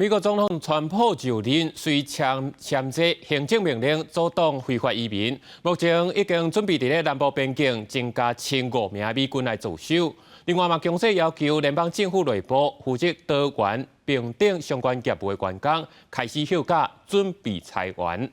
美国总统川普就任，随签这行政命令阻挡非法移民。目前已经准备伫咧南部边境增加1500名美军来驻守。另外嘛，强势要求联邦政府内部负责多元平等相关业务的员工开始休假，准备裁员。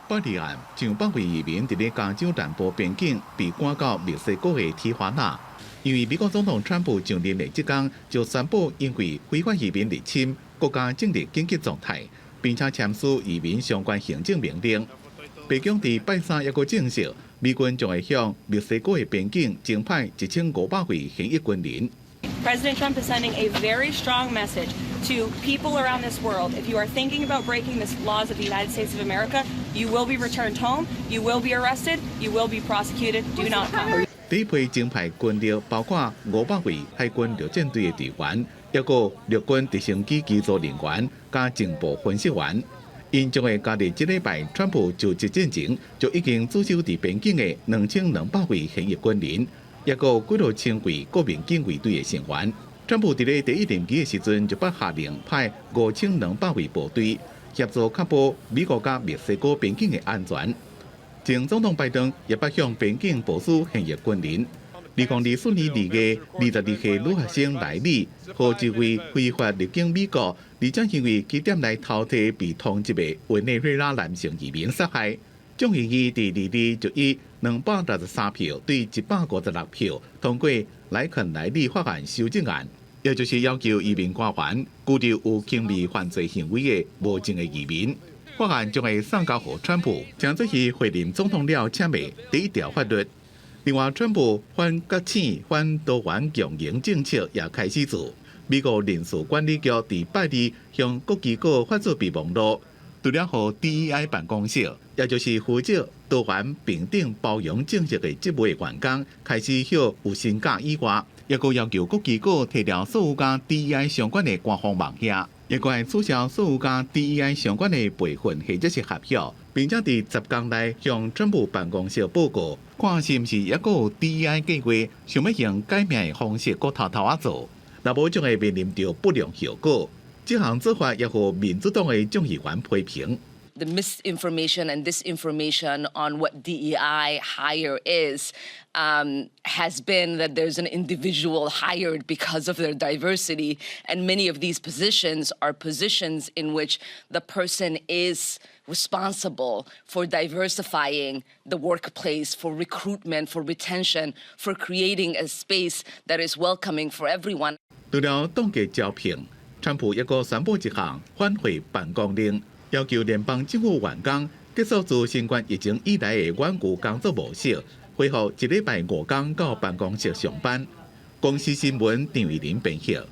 巴利案上百位移民伫咧加州南部边境被赶到墨西哥的提华纳，因为美国总统川普上任的即天就宣布，因为非法移民入侵，国家进入紧急状态，并且签署移民相关行政命令。白宫伫拜三也阁证实，美军将会向墨西哥的边境增派1500位现役军人。 President Trump is sending a very strong message to people around this world. If you are thinking about breaking the laws of the United States of America, you will be returned home, you will be arrested, you will be prosecuted. Do not come. 第一批增派军力包括500位海军陆战队的队员，也有陆军直升机机组人员加情报分析员。因将会加入这礼拜川普就职之前就已经驻守伫边境的2200位现役军人。 也有几多千位国民警卫队的成员。川普伫咧第一任期的时阵，就下令派5200位部队协助确保美国甲墨西哥边境的安全。前总统拜登也北向边境部署现役军人。2024年2月，22岁女学生莱利和一位非法入境美国，而且因为起点内偷摕被通缉的委内瑞拉男性移民杀害。 众议院第2日就以263票对156票通过莱肯莱利法案修正案，也就是要求移民官员拘留有轻微犯罪行为的无证的移民。法案将会送交给川普，将这是会任总统了签的第一条法律。另外，川普反国庆、反多元共赢政策也开始做。美国人事管理局伫拜日向各机构发出备忘录。 除了和 DEI 办公室，也就是负责多元平等包容政策的职务的员工，开始向有薪假以外，也阁要求各机构提掉所有甲 DEI 相关的官方网页，也阁会取消所有甲 DEI 相关的备份或者是合约，并且伫10天内向政府办公室报告，看是毋是也阁有 DEI 计划想要用改名的方式阁偷偷做，若无将会面临着不良效果。 这项做法也和民主党的众议员批评。 The misinformation and disinformation on what DEI hire is has been that there's an individual hired because of their diversity, and many of these positions are positions in which the person is responsible for diversifying the workplace, for recruitment, for retention, for creating a space that is welcoming for everyone. 除了冻结招聘。 川普也阁宣布一项返回办公令，要求联邦政府员工结束自新冠疫情以来的远距工作模式，恢复1礼拜5天到办公室上班。公司新闻张玉林编写。